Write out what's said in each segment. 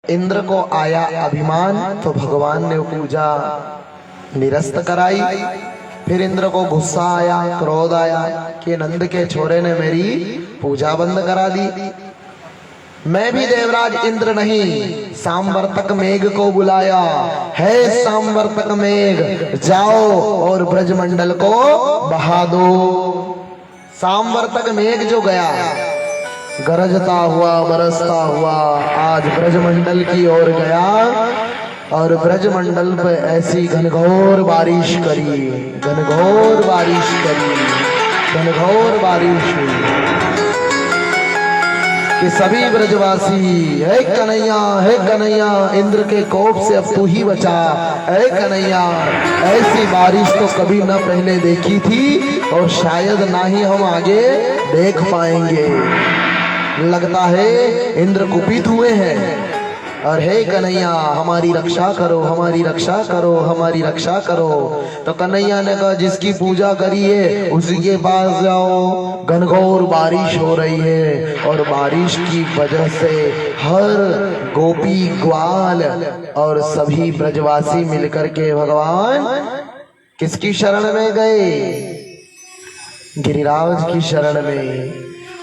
इंद्र को आया अभिमान तो भगवान ने पूजा निरस्त कराई। फिर इंद्र को गुस्सा आया, क्रोध आया कि नंद के छोरे ने मेरी पूजा बंद करा दी। मैं भी देवराज इंद्र नहीं, सांवर्तक मेघ को बुलाया है। सांवर्तक मेघ जाओ और ब्रजमंडल को बहा दो। सांवर्तक मेघ जो गया गरजता हुआ बरसता हुआ आज ब्रजमंडल की ओर गया और ब्रजमंडल पे ऐसी घनघोर बारिश करी, घनघोर बारिश करी, घनघोर बारिश हुई कि सभी ब्रजवासी हे कन्हैया इंद्र के कोप से अब तू ही बचा। हे कन्हैया, ऐसी बारिश तो कभी न पहले देखी थी और शायद ना ही हम आगे देख पाएंगे। लगता है इंद्र कुपित हुए हैं और हे कन्हैया हमारी रक्षा करो, हमारी रक्षा करो, हमारी रक्षा करो। तो कन्हैया ने कहा जिसकी पूजा करी है उसी के पास जाओ। घनघोर बारिश हो रही है और बारिश की वजह से हर गोपी ग्वाल और सभी ब्रजवासी मिलकर के भगवान किसकी शरण में गए? गिरिराज की शरण में।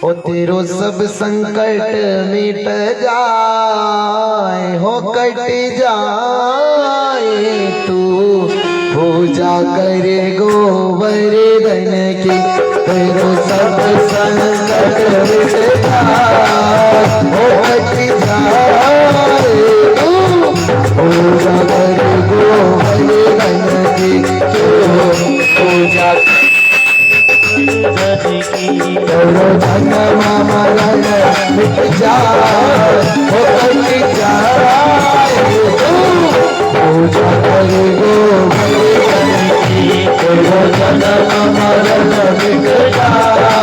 ओ तेरो सब संकट मिट जाए, हो कट जाए, तू पूजा करे गोवर्धन की। तेरो सब संकट मिट जाए, हो कट जाए, तू पूजा करे गोवर्धन की। पूजा धन मामा मिट जाए, हो कट जाए, पूजा करे गोवर्धन की। धन मामा मिट जाए,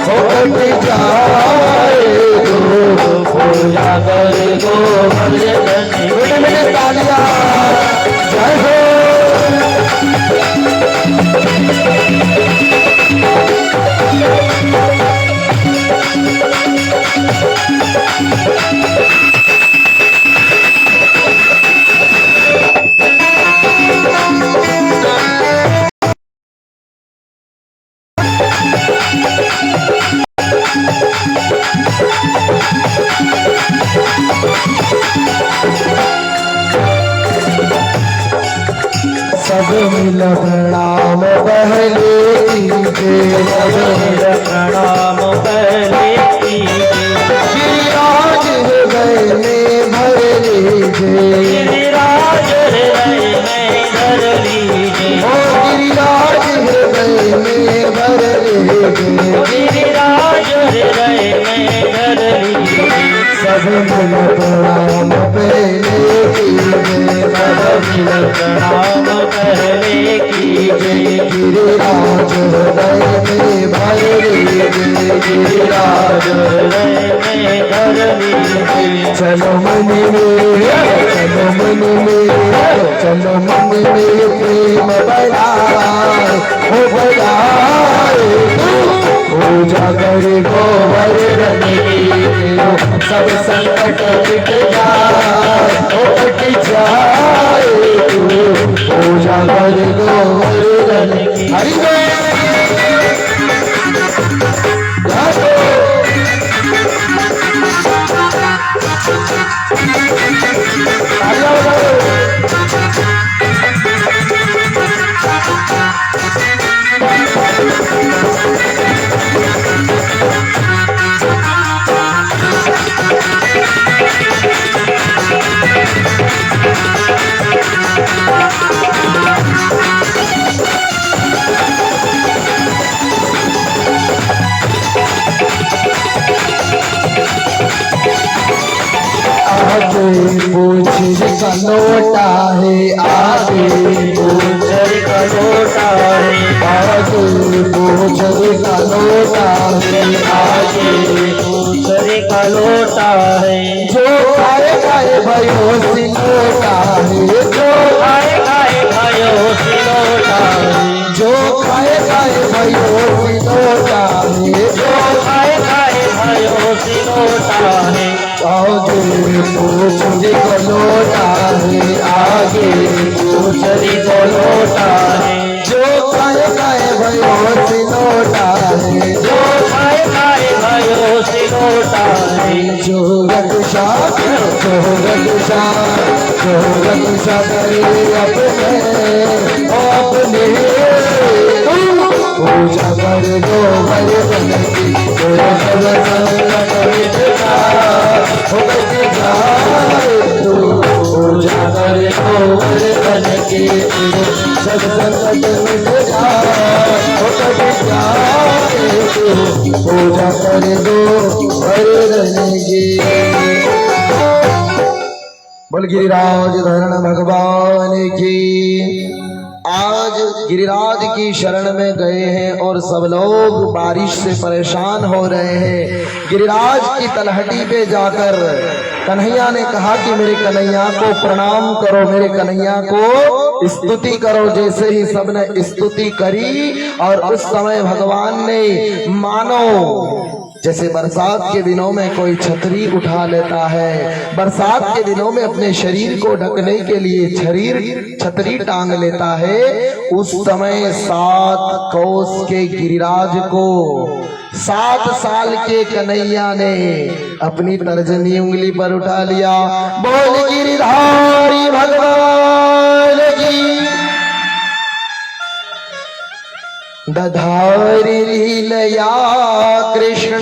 हो कट जाए, पूजा करे गोवर्धन की। मेरे तालियां जय हो। सब मिल प्रणाम पहले कीजिए, सब मिल प्रणाम पहले कीजिए। गिरिराज हृदय में भर लीजिए, गिरिराज हृदय में भर लीजिए। ओ गिरिराज हृदय में भर लीजिए, गिरिराज हृदय में भर लीजिए। सब मिल प्रणाम पहले कीजिए, सब मिल प्रणाम पहले कीजिए। गिरिराज हृदय में भर लीजिए, गिरिराज हृदय में भर लीजिए। चलो मन में, चलो मन में, चलो मन में प्रेम बढ़ाए, हो बढ़ाए, पूजा करे गोवर्धन की। सब संकट मिट जाए, हो कट जाए, पूजा करे गोवर्धन की। हरि पूछ का लोटा है, आगे पूछ का लोटा है, आगे पूछ का लोटा है, आगे पूछ का लोटा है। जो खाए खाए भयो सिलोटा है, जो खाए खाए भयो सिलोटा है, जो खाए खाए भयो सिलोटा है, जो खाए खाए भयो सिलोटा है। आगे पूछ सिलोटा है, जो खाए खाए भयो सिलोटा है, जो खाए खाए भयो सिलोटा है। जो रक्षा करे अपने अपने पूजा कर दो भरे बन की तेरा सब संकट मिट जाए, पूजा कर दो भरे बन की सब संकट मिट जाए, पूजा कर दो भरे बन की। बोल गिरिराज धरण भगवान की। आज गिरिराज की शरण में गए हैं और सब लोग बारिश से परेशान हो रहे हैं। गिरिराज की तलहटी पे जाकर कन्हैया ने कहा कि मेरे कन्हैया को प्रणाम करो, मेरे कन्हैया को स्तुति करो। जैसे ही सबने स्तुति करी और उस समय भगवान ने मानो जैसे बरसात के दिनों में कोई छतरी उठा लेता है, बरसात के दिनों में अपने शरीर को ढकने के लिए छतरी टांग लेता है, उस समय 7 कोस के गिरिराज को 7 साल के कन्हैया ने अपनी तर्जनी उंगली पर उठा लिया। बोल गिरिधारी भगवान की। दधारी लीलया कृष्ण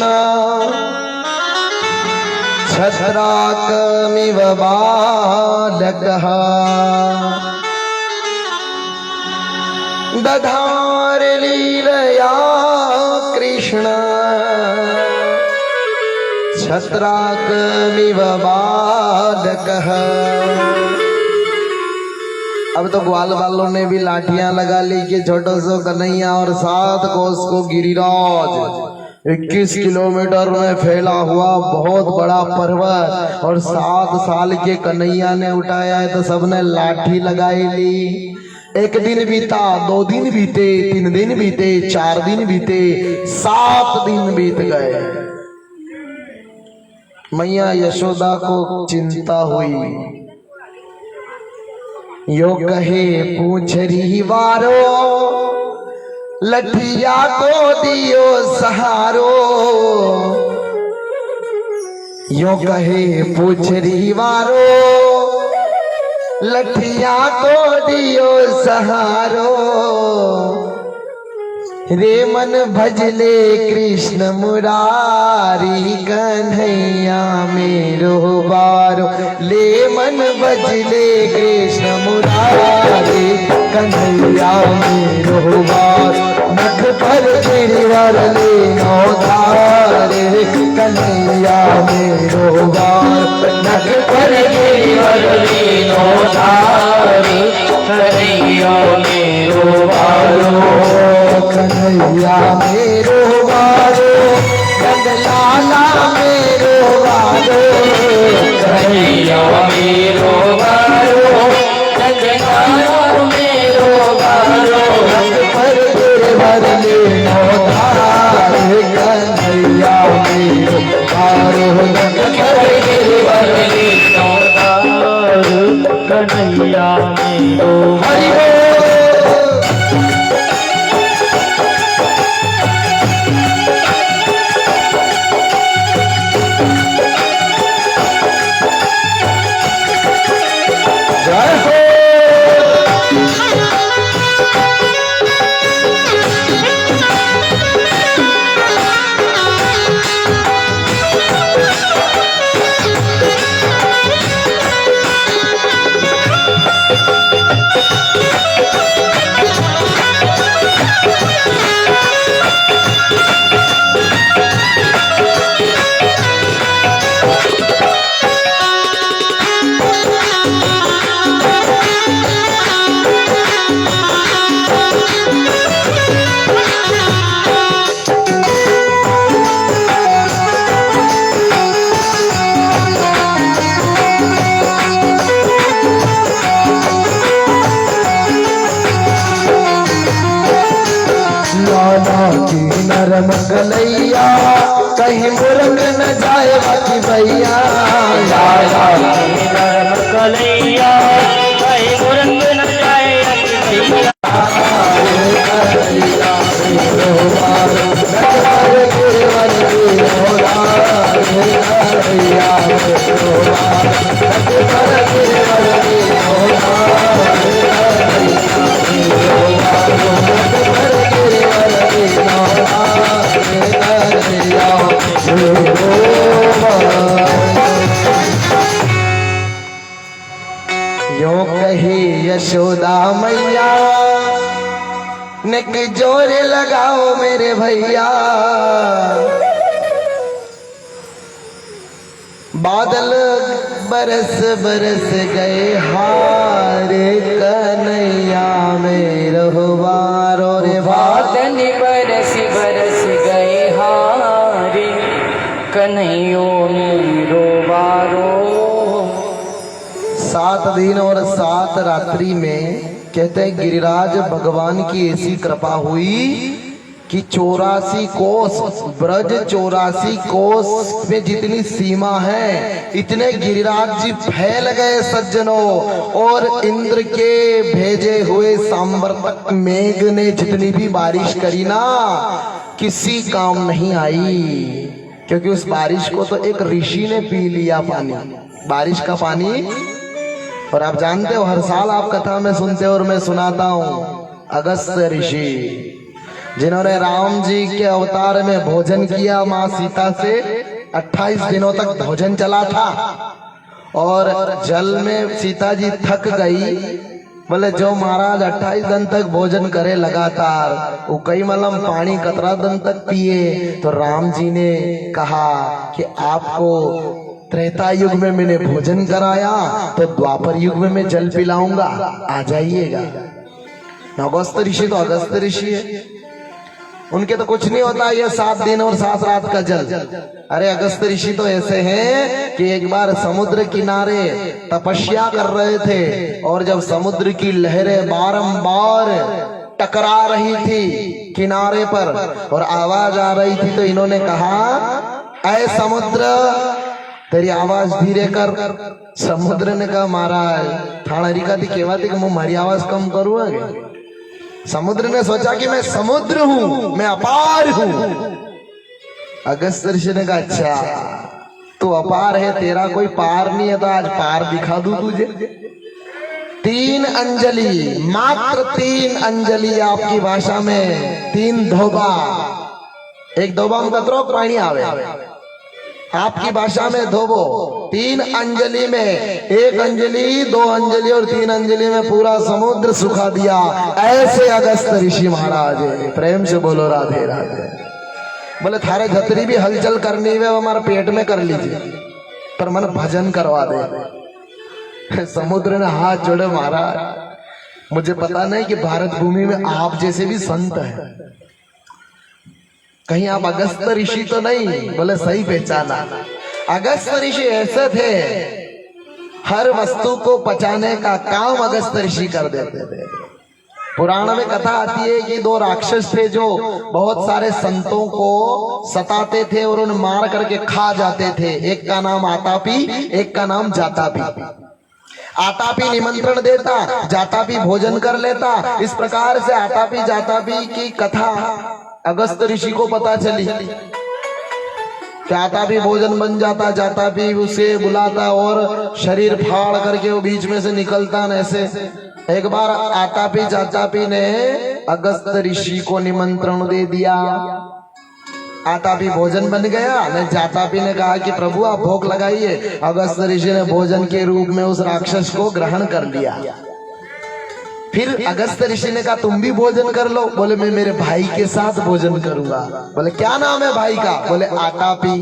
छत्राकमिव बालकः, दधारी लीलया कृष्ण छत्राकमिव बालकः। अब तो ग्वाल वालों ने भी लाठियां लगा ली कि छोटो सो कन्हैया और 7 कोस को गिरिराज, 21 किलोमीटर में फैला हुआ बहुत बड़ा पर्वत, और 7 साल के कन्हैया ने उठाया है तो सबने लाठी लगाई ली। 1 दिन बीता, 2 दिन बीते, 3 दिन बीते, 4 दिन बीते, 7 दिन बीत गए। मैया यशोदा को चिंता हुई। यो कहे पूछरी वारो, लठिया को दियो सहारो। यो कहे पूछरी वारो, लठिया को दियो सहारो। रे मन भजले कृष्ण मुरारी, कन्हैया मेरो बारो। ले मन भजले कृष्ण मुरारी, कन्हैया मेरो बारो। नख पर गिरिवर लेनो धारे, कन्हैया मेरो बारो। नख पर गिरिवर लेनो धारे, कन्हैया मेरो बारो। कन्हैया मेरो बारो, नंदलाला मेरो बारो। कन्हैया मेरो बारो, नंदलाला मेरो बारो। नंद पर गिरवर लेनो धारे, कन्हैया मेरो बारो। नंद पर गिरवर लेनो धारे, कन्हैया मेरो बारो। नरम कलैया कहीं मुर्ग न जाए बाकी भैया। नरम कलैया कहीं मुर्ग न जाए बाकी भैया। यो कही यशोदा मैया ने कि जोरे लगाओ मेरे भैया, बादल बरस बरस गए हारे कन्हैया में रहुबारो रे बादल बरस बरस गए हारे कन्हैयो मेरो बारो। 7 दिन और 7 रात्रि में कहते हैं गिरिराज भगवान की ऐसी कृपा हुई कि 84 कोस ब्रज, 84 कोस में जितनी सीमा है इतने गिरिराज जी फैल गए सज्जनों। और इंद्र के भेजे हुए सांवर्तक मेघ ने जितनी भी बारिश करी ना, किसी काम नहीं आई, क्योंकि उस बारिश को तो एक ऋषि ने पी लिया पानी, बारिश का पानी। और आप जानते हो हर साल आप कथा में सुनते हो और मैं सुनाता हूँ, अगस्त ऋषि जिन्होंने राम जी के अवतार में भोजन किया माँ सीता से, 28 दिनों तक भोजन चला था। और जल में सीता जी थक गई, बोले जो महाराज 28 दिन तक भोजन करे लगातार, वो कई मलम पानी 17 दिन तक पिए। तो राम जी ने कहा कि आपको त्रेता युग में मैंने भोजन कराया, तो द्वापर युग में मैं जल पिलाऊंगा, आ जाइएगा। अगस्त ऋषि तो अगस्त ऋषि है, उनके तो कुछ नहीं होता ये 7 दिन और 7 रात का जल। अरे अगस्त ऋषि तो ऐसे हैं कि एक बार समुद्र किनारे तपस्या कर रहे थे, और जब समुद्र की लहरें बारंबार टकरा रही थी किनारे पर और आवाज आ रही थी, तो इन्होंने कहा ऐ समुद्र तेरी आवाज धीरे कर। समुद्र ने कहा महाराज थाना रिका थी केवा थी कि मैं मारी आवाज कम करूँ आगे। समुद्र ने सोचा कि मैं समुद्र हूं, मैं अपार हूं। अगस्त ऋषि ने कहा अच्छा तू अपार है, तेरा कोई पार नहीं है, तो आज पार दिखा दूं तुझे। 3 अंजलि, मात्र 3 अंजलि, आपकी भाषा में 3 धोबा, एक धोबा में कतरो पानी आवे, आपकी भाषा में धोबो। 3 अंजलि में, 1 अंजलि, 2 अंजलि और 3 अंजलि में पूरा समुद्र सुखा दिया। ऐसे अगस्त ऋषि महाराज, प्रेम से बोलो राधे राधे। बोले थारे धतरी भी हलचल करनी है वो हमारे पेट में कर लीजिए, पर मन भजन करवा दे। समुद्र ने हाथ जोड़े, महाराज मुझे पता नहीं कि भारत भूमि में आप जैसे भी संत हैं, कहीं आप अगस्त ऋषि तो नहीं? बोले सही पहचाना। अगस्त ऋषि ऐसे थे, हर वस्तु को पचाने का काम अगस्त ऋषि कर देते थे। पुराण में कथा आती है कि 2 राक्षस थे जो बहुत सारे संतों को सताते थे और उन्हें मार करके खा जाते थे। एक का नाम आतापी, एक का नाम जातापी। आतापी निमंत्रण देता, जातापी भोजन कर लेता। इस प्रकार से आतापी जातापी की कथा अगस्त ऋषि को पता चली। आतापी भोजन बन जाता, जातापी उसे बुलाता और शरीर फाड़ करके वो बीच में से निकलता। न ऐसे एक बार आतापी जातापी ने अगस्त ऋषि को निमंत्रण दे दिया। आतापी भोजन बन गया। न जातापी ने कहा कि प्रभु आप भोग लगाइए। अगस्त ऋषि ने भोजन के रूप में उस राक्षस को ग्रहण कर लिया। फिर अगस्त ऋषि ने कहा तुम भी भोजन कर लो। बोले मैं मेरे भाई के साथ भोजन करूंगा। बोले क्या नाम है भाई का? बोले आतापी।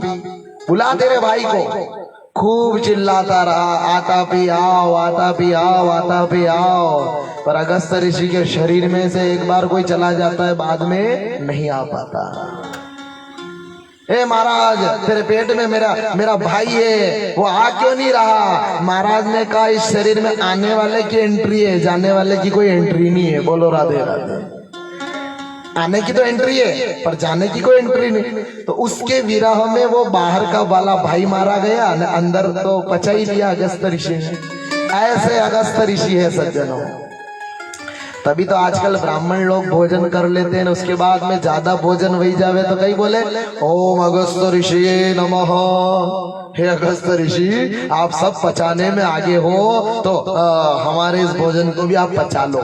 बुला तेरे भाई को। खूब चिल्लाता रहा, आतापी आओ, आतापी आओ, आतापी आओ। पर अगस्त ऋषि के शरीर में से एक बार कोई चला जाता है, बाद में नहीं आ पाता। ए महाराज तेरे पेट में मेरा भाई है, वो आ क्यों नहीं रहा? महाराज ने कहा इस शरीर में आने वाले की एंट्री है, जाने वाले की कोई एंट्री नहीं है। बोलो राधे राधे। आने की तो एंट्री है पर जाने की कोई एंट्री नहीं। तो उसके विरह में वो बाहर का वाला भाई मारा गया, अंदर तो पचा ही लिया अगस्त ऋषि ने। ऐसे अगस्त ऋषि है सज्जनों। तभी तो आजकल ब्राह्मण लोग भोजन कर लेते हैं, उसके बाद में ज्यादा भोजन वही जावे तो कई बोले ओम अगस्त ऋषि नमः। हे अगस्त ऋषि आप सब पचाने में आगे हो तो हमारे इस भोजन को भी आप पचा लो।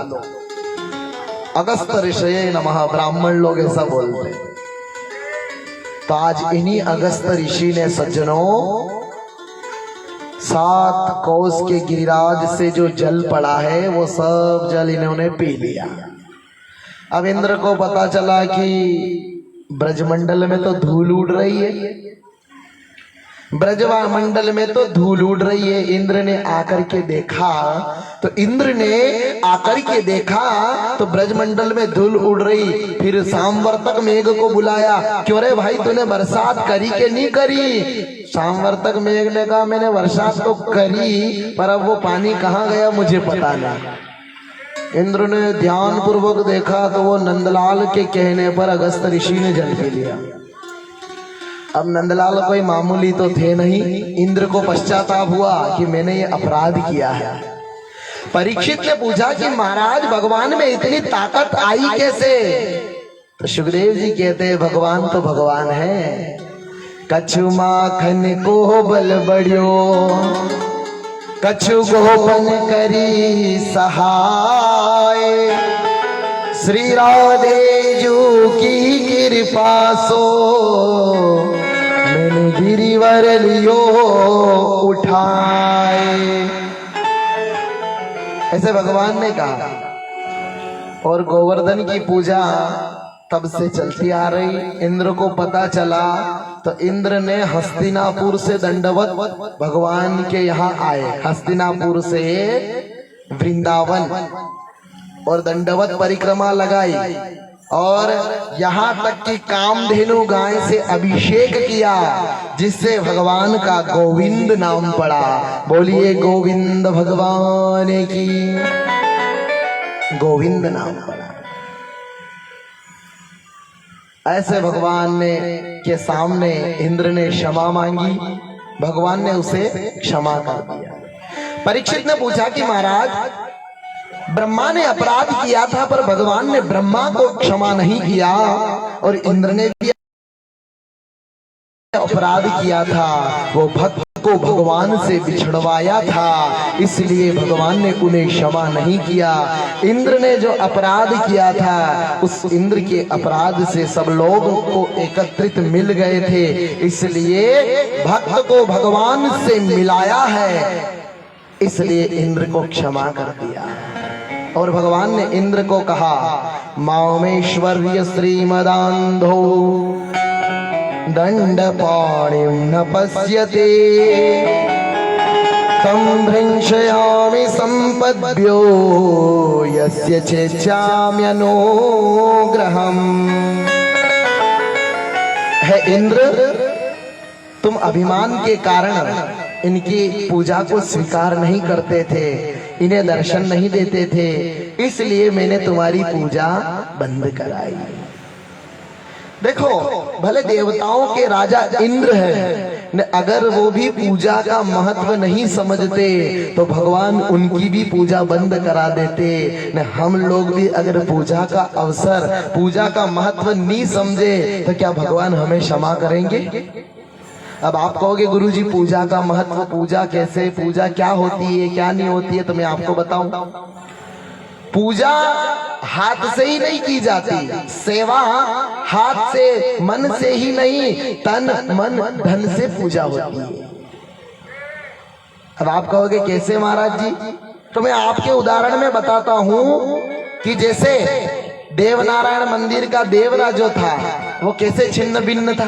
अगस्त ऋषि नमः ब्राह्मण लोग ऐसा बोलते। तो आज इन्हीं अगस्त ऋषि ने सज्जनों 7 कोस के गिरिराज से जो जल पड़ा है वो सब जल इन्होंने पी लिया। अब इंद्र को पता चला कि ब्रजमंडल में तो धूल उड़ रही है, ब्रजमंडल में तो धूल उड़ रही है। इंद्र ने आकर के देखा तो ब्रजमंडल में धूल उड़ रही। फिर सामवर्तक मेघ को बुलाया, क्यों रे भाई तूने बरसात करी के नहीं करी? सामवर्तक मेघ ने कहा मैंने वर्षा तो करी, पर अब वो पानी कहाँ गया मुझे पता नहीं। इंद्र ने ध्यान पूर्वक देखा तो वो नंदलाल के कहने पर अगस्त ऋषि ने जल पी लिया। अब नंदलाल कोई मामूली तो थे नहीं, इंद्र को पश्चाताप हुआ कि मैंने ये अपराध किया है। परीक्षित ने पूछा कि महाराज भगवान में इतनी ताकत आई कैसे? तो सुखदेव जी कहते हैं भगवान तो भगवान है। कछु माखन को बल बढ़ियो, कछु गोपन करी सहाय, श्री राधे जू की कृपा सो मैंने गिरिवर लियो उठाए। ऐसे भगवान ने कहा। और गोवर्धन की पूजा तब से चलती आ रही। इंद्र को पता चला तो इंद्र ने हस्तिनापुर से दंडवत भगवान के यहाँ आए, हस्तिनापुर से वृंदावन, और दंडवत परिक्रमा लगाई और यहाँ तक कि कामधेनु गाय से अभिषेक किया, जिससे भगवान का गोविंद नाम पड़ा। बोलिए गोविंद भगवान की। गोविंद नाम पड़ा। ऐसे भगवान ने के सामने इंद्र ने क्षमा मांगी, भगवान ने उसे क्षमा कर दिया। परीक्षित ने पूछा कि महाराज ब्रह्मा ने अपराध किया था पर भगवान ने ब्रह्मा को क्षमा नहीं किया, और इंद्र ने भी अपराध किया था, वो भक्त को भगवान से बिछड़वाया था, इसलिए भगवान ने उन्हें क्षमा नहीं किया। इंद्र ने जो अपराध किया था उस इंद्र के अपराध से सब लोग को एकत्रित मिल गए थे, इसलिए भक्त को भगवान से मिलाया है, इसलिए इंद्र को क्षमा कर दिया। और भगवान ने इंद्र को कहा मामेश्वर्य श्रीमदान्धो दंड पाणिं न पश्यते तं भृंशयामि संपद्भ्यो यस्य चेच्छाम्यनुग्रहम्। है इंद्र, तुम अभिमान के कारण इनकी पूजा को स्वीकार नहीं करते थे, इन्हें दर्शन नहीं देते थे, इसलिए मैंने तुम्हारी पूजा बंद कराई। देखो भले देवताओं के राजा इंद्र है, अगर वो भी पूजा का महत्व नहीं समझते तो भगवान उनकी भी पूजा बंद करा देते। न हम लोग भी अगर पूजा का अवसर, पूजा का महत्व नहीं समझे तो क्या भगवान हमें क्षमा करेंगे? अब आप कहोगे गुरुजी पूजा का महत्व, पूजा कैसे, पूजा क्या होती है क्या नहीं होती है, तो मैं आपको बताऊं। पूजा हाथ से ही नहीं की जाती, सेवा हाथ से मन से ही नहीं, तन मन धन से पूजा होती है। अब आप कहोगे कैसे महाराज जी? तो मैं आपके उदाहरण में बताता हूं कि जैसे देवनारायण मंदिर का देवरा जो था वो कैसे छिन्न भिन्न था,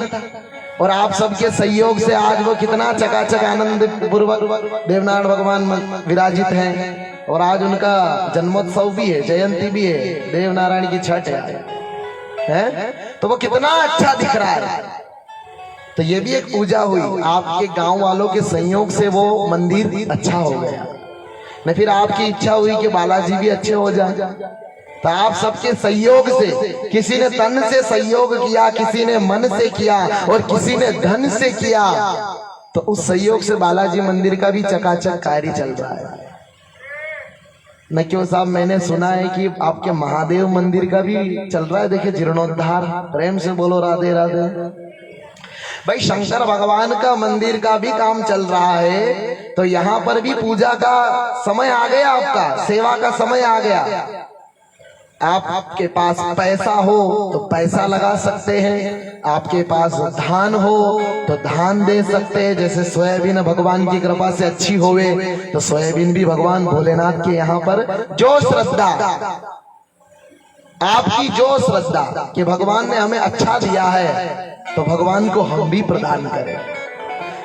और आप सबके सहयोग से आज वो कितना चकाचक आनंद पूर्वक देवनारायण भगवान विराजित हैं, और आज उनका जन्मोत्सव भी है, जयंती भी है, देवनारायण की छठ है, तो वो कितना अच्छा दिख रहा है। तो ये भी एक पूजा हुई, आपके गांव वालों के सहयोग से वो मंदिर अच्छा हो गया। न फिर आपकी इच्छा हुई कि बालाजी भी अच्छे हो जाए, तो आप सबके सहयोग से, किसी ने तन से सहयोग किया, किसी ने मन से किया और किसी ने धन से किया, तो उस सहयोग से बालाजी मंदिर का भी चकाचक कार्य चल रहा है। न क्यों साहब, मैंने सुना है कि आपके महादेव मंदिर का भी चल रहा है, देखिए जीर्णोद्धार। प्रेम से बोलो राधे राधे। भाई शंकर भगवान का मंदिर का भी काम चल रहा है, तो यहाँ पर भी पूजा का समय आ गया, आपका सेवा का समय आ गया। आपके पास पैसा हो तो पैसा लगा सकते हैं, आपके पास धान हो तो धान दे सकते हैं। जैसे सोयाबीन भगवान की कृपा से अच्छी होवे तो सोयाबीन भी भगवान भोलेनाथ के यहाँ पर जो श्रद्धा, आपकी जो श्रद्धा कि भगवान ने हमें अच्छा दिया है तो भगवान को हम भी प्रदान करें,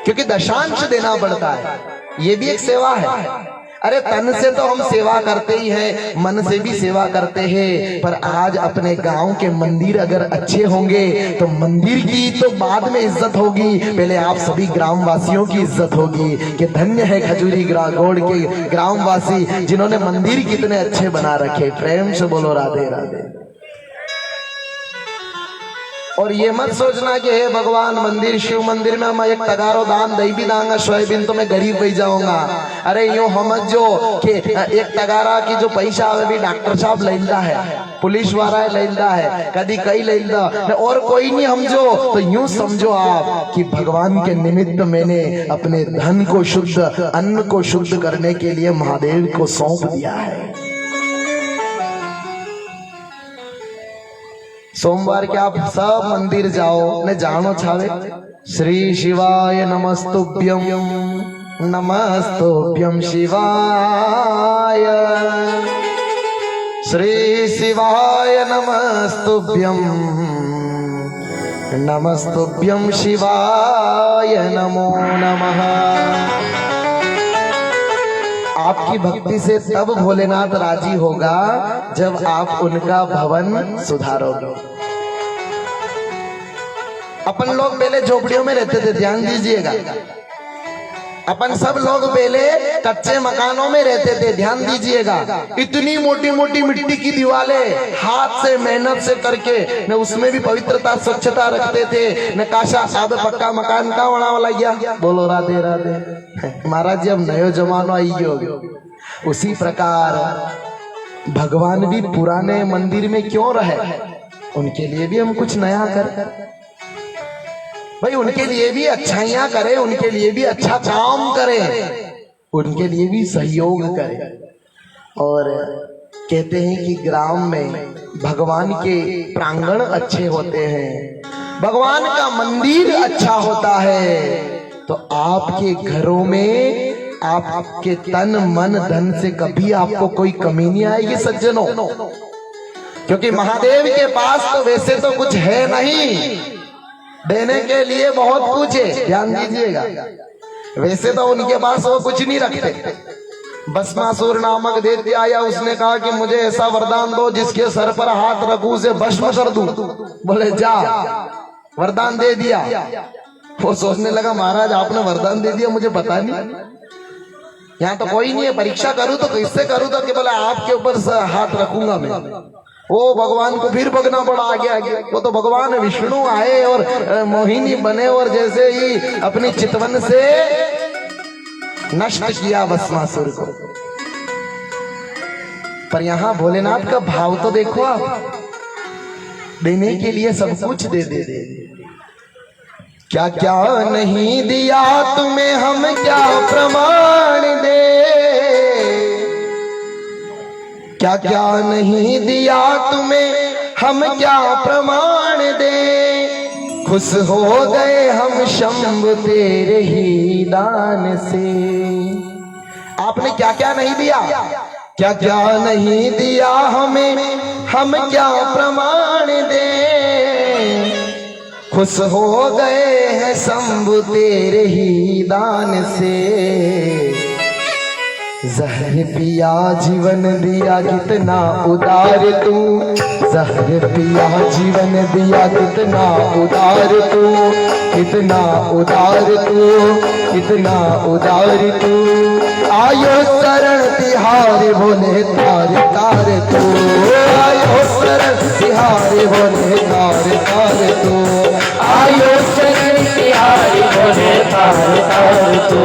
क्योंकि दशांश देना पड़ता है, ये भी एक सेवा है। अरे तन से तो हम सेवा करते ही हैं, मन से भी सेवा करते हैं, पर आज अपने गांव के मंदिर अगर अच्छे होंगे तो मंदिर की तो बाद में इज्जत होगी, पहले आप सभी ग्रामवासियों की इज्जत होगी कि धन्य है खजूरी गौड़ के ग्रामवासी जिन्होंने मंदिर कितने अच्छे बना रखे। प्रेम से बोलो राधे राधे। और ये मत सोचना कि हे भगवान मंदिर शिव मंदिर में हम एक तगारो दान दही भी दांगा सोयाबीन तो मैं गरीब बन जाऊंगा। अरे यूं समझ जो कि एक तगारा की जो पैसा आवे भी डॉक्टर साहब लेता है, पुलिस वाला लेता है, कभी कई लेता और कोई नहीं समझो, तो यूं समझो आप कि भगवान के निमित्त मैंने अपने धन को शुद्ध, अन्न को शुद्ध करने के लिए महादेव को सौंप दिया है। सोमवार के आप सब मंदिर जाओ ने जानो छावे श्री शिवाय नमस्तुभ्यम नमस्तुभ्यम शिवाय, श्री शिवाय नमस्तुभ्यम नमस्तुभ्यम शिवाय नमो नमः। आपकी भक्ति से तब भोलेनाथ राजी होगा जब आप उनका भवन सुधारोगे। अपन लोग पहले झोपड़ियों में रहते थे, ध्यान दीजिएगा। अपन सब लोग पहले कच्चे मकानों में रहते थे, ध्यान दीजिएगा। इतनी मोटी मोटी मिट्टी की दीवारें हाथ से मेहनत से करके न उसमें भी पवित्रता स्वच्छता रखते थे, न काशा अब पक्का मकान का बना वाला गया। बोलो राधे राधे। महाराज जी अब नयो जमानो आई गयो। उसी प्रकार भगवान भी पुराने मंदिर में क्यों रहे, उनके लिए भी हम कुछ नया करें भाई, उनके लिए भी अच्छाइयां करें, उनके लिए भी अच्छा काम करें, उनके लिए भी सहयोग करें। और कहते हैं कि ग्राम में भगवान के प्रांगण अच्छे होते हैं, भगवान का मंदिर अच्छा होता है, तो आपके घरों में आपके तन मन धन से कभी आपको कोई कमी नहीं आएगी सज्जनों, क्योंकि महादेव के पास तो वैसे तो कुछ है नहीं, देने के लिए बहुत कुछ है, ध्यान दीजिएगा। वैसे तो उनके पास वो कुछ नहीं रखते। भस्मासुर नामक दैत्य आया, उसने कहा कि मुझे ऐसा वरदान दो जिसके सर पर हाथ रखूं उसे भस्म कर दूं। बोले जा, वरदान दे दिया। वो सोचने लगा महाराज आपने वरदान दे दिया, मुझे पता नहीं, यहाँ तो कोई नहीं है, परीक्षा करूं तो किससे करूं, तो कि बोले आपके ऊपर हाथ रखूंगा मैं। वो भगवान को फिर भगना पड़ा आगे आगे। वो तो भगवान विष्णु आए और मोहिनी बने और जैसे ही अपनी चितवन से नष्ट किया भस्मासुर को। पर यहाँ भोलेनाथ का भाव तो देखो आप, देने के लिए सब कुछ दे दे दे। क्या क्या नहीं दिया तुम्हें हम क्या प्रमाण दे, क्या क्या नहीं दिया तुम्हें हम क्या प्रमाण दे, खुश हो गए हम शंभु तेरे ही दान से। आपने क्या क्या नहीं दिया, क्या क्या नहीं दिया हमें, हम क्या प्रमाण दे, खुश हो गए हैं शंभु तेरे ही दान से। जहर पिया जीवन दिया कितना उदार तू, जहर पिया जीवन दिया कितना उदार तू, कितना उदार तू, कितना उदार तू। आयो शरण तिहारे भोले तार तार तू, आयो शरण तिहारे भोले तार तार तू, आयो शरण तिहारे भोले तार तार तू,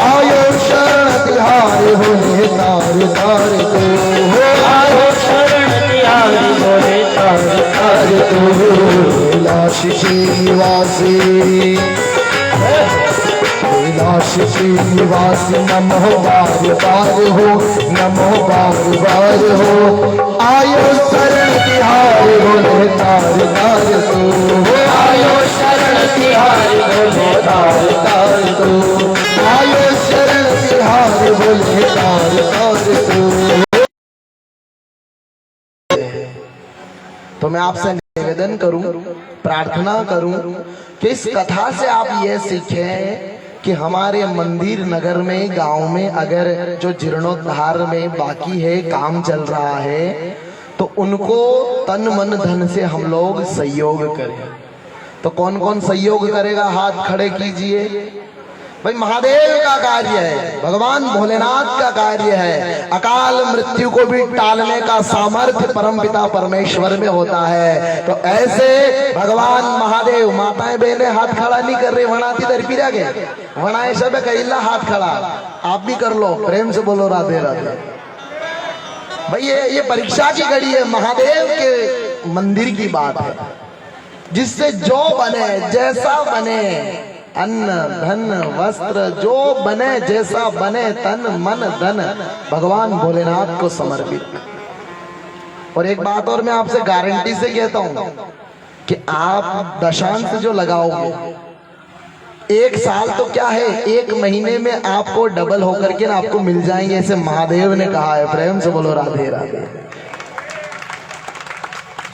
आयो शरण तिहारे भोले तार तार तू, आयो शरण तिहारे भोले तार तार तू। कैलाश निवासी कैलाश के निवास नमो बार बार हो, नमो बार बार हो। आयो शरण तिहारी बोले तार तार तो, आयो शरण तिहारी बोले तार तार तो, आयो शरण तिहारी बोले तार तार तो मैं आपसे निवेदन करूं, प्रार्थना करूं कि इस कथा से आप ये सीखें कि हमारे मंदिर नगर में, गांव में अगर जो जीर्णोद्धार में बाकी है, काम चल रहा है, तो उनको तन मन धन से हम लोग सहयोग करें। तो कौन कौन सहयोग करेगा, हाथ खड़े कीजिए। भाई महादेव का कार्य है, भगवान भोलेनाथ का कार्य है। अकाल मृत्यु को भी टालने का सामर्थ्य परमपिता परमेश्वर में होता है। तो ऐसे भगवान महादेव, माताएं बहनें हाथ खड़ा नहीं कर रही, वनाती दर पी जागे वनाए सब कहिला हाथ खड़ा, आप भी कर लो, प्रेम से बोलो राधे राधे। भाई ये परीक्षा की घड़ी है, महादेव के मंदिर की बात है, जिससे जो बने जैसा बने, अन्न धन वस्त्र जो बने जैसा बने, तन मन धन भगवान भोलेनाथ को समर्पित। और एक बात और मैं आपसे गारंटी से कहता हूं कि आप दशांश जो लगाओगे, एक साल तो क्या है, एक महीने में आपको डबल होकर के ना आपको मिल जाएंगे, ऐसे महादेव ने कहा है। प्रेम से बोलो राधे राधे।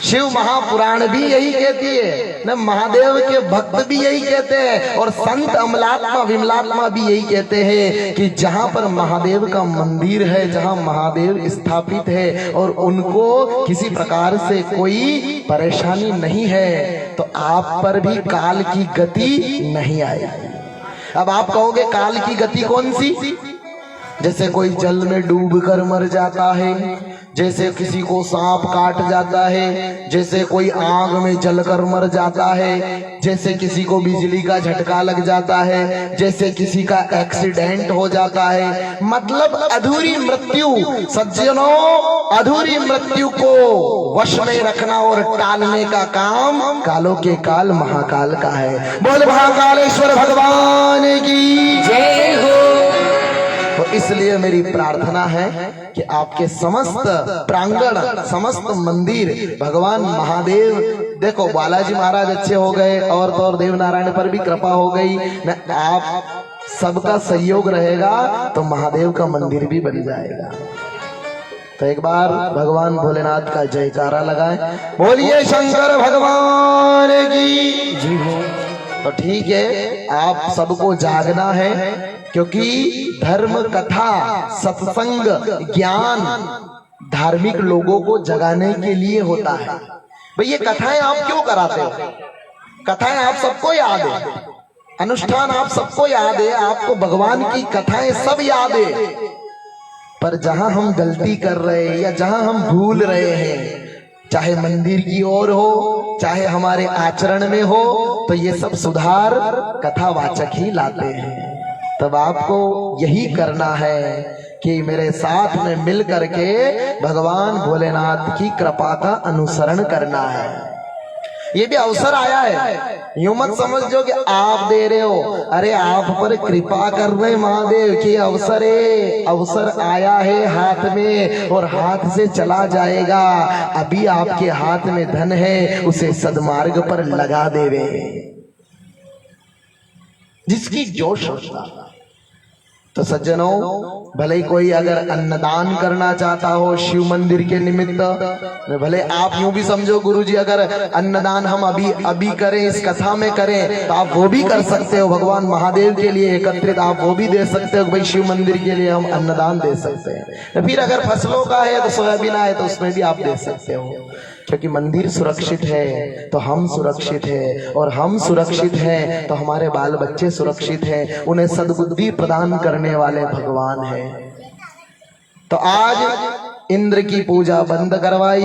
शिव महापुराण भी यही कहती है न, महादेव के भक्त भी यही कहते हैं, और संत अमलात्मा विमलात्मा भी यही कहते हैं कि जहां पर महादेव का मंदिर है, जहां महादेव स्थापित है और उनको किसी प्रकार से कोई परेशानी नहीं है, तो आप पर भी काल की गति नहीं आएगी। अब आप कहोगे काल की गति कौन सी? जैसे कोई जल में डूब कर मर जाता है, जैसे किसी को सांप काट जाता है, जैसे कोई आग में जलकर मर जाता है, जैसे किसी को बिजली का झटका लग जाता है, जैसे किसी का एक्सीडेंट हो जाता है। मतलब अधूरी मृत्यु। सज्जनों, अधूरी मृत्यु को वश में रखना और टालने का काम कालों के काल महाकाल का है। बोल महाकालेश्वर भगवान की जय हो। तो इसलिए मेरी प्रार्थना है कि आपके समस्त प्रांगण, समस्त मंदिर भगवान महादेव, देखो बालाजी महाराज अच्छे हो गए और तो और देव नारायण पर भी कृपा हो गई न, आप सबका सहयोग रहेगा तो महादेव का मंदिर भी बन जाएगा। तो एक बार भगवान भोलेनाथ का जयकारा लगाएं, बोलिए शंकर भगवान की जी हो। तो ठीक है, आप सबको जागना है, क्योंकि धर्म कथा, सत्संग, ज्ञान धार्मिक लोगों को जगाने के लिए होता है। भाई ये कथाएं आप क्यों कराते हो? कथाएं आप सबको याद है, अनुष्ठान आप सबको याद है, आपको भगवान की कथाएं सब याद है, पर जहां हम गलती कर रहे हैं या जहां हम भूल रहे हैं, चाहे मंदिर की ओर हो, चाहे हमारे आचरण में हो, तो ये सब सुधार कथावाचक ही लाते हैं। तब आपको यही करना है कि मेरे साथ में मिल करके भगवान भोलेनाथ की कृपा का अनुसरण करना है। ये भी अवसर आया है, यूं मत समझो कि आप दे रहे हो, अरे आप पर कृपा कर रहे महादेव की अवसर है। अवसर आया है हाथ में और हाथ से चला जाएगा। अभी आपके हाथ में धन है, उसे सद्मार्ग पर लगा देवे। जिसकी जो श्रद्धा। तो सज्जनों, भले ही कोई अगर अन्नदान करना चाहता हो शिव मंदिर के निमित्त, भले आप यूं भी समझो गुरुजी अगर अन्नदान हम अभी करें, इस कथा में करें, तो आप वो भी कर सकते हो। भगवान महादेव के लिए एकत्रित आप वो भी दे सकते हो, भाई शिव मंदिर के लिए हम अन्नदान दे सकते हैं। फिर अगर फसलों का है तो सोयाबीन है तो उसमें भी आप दे सकते हो, क्योंकि मंदिर सुरक्षित है तो हम सुरक्षित हैं, और हम सुरक्षित हैं तो हमारे बाल बच्चे सुरक्षित हैं। उन्हें सद्बुद्धि प्रदान करने वाले भगवान हैं। तो आज इंद्र की पूजा बंद करवाई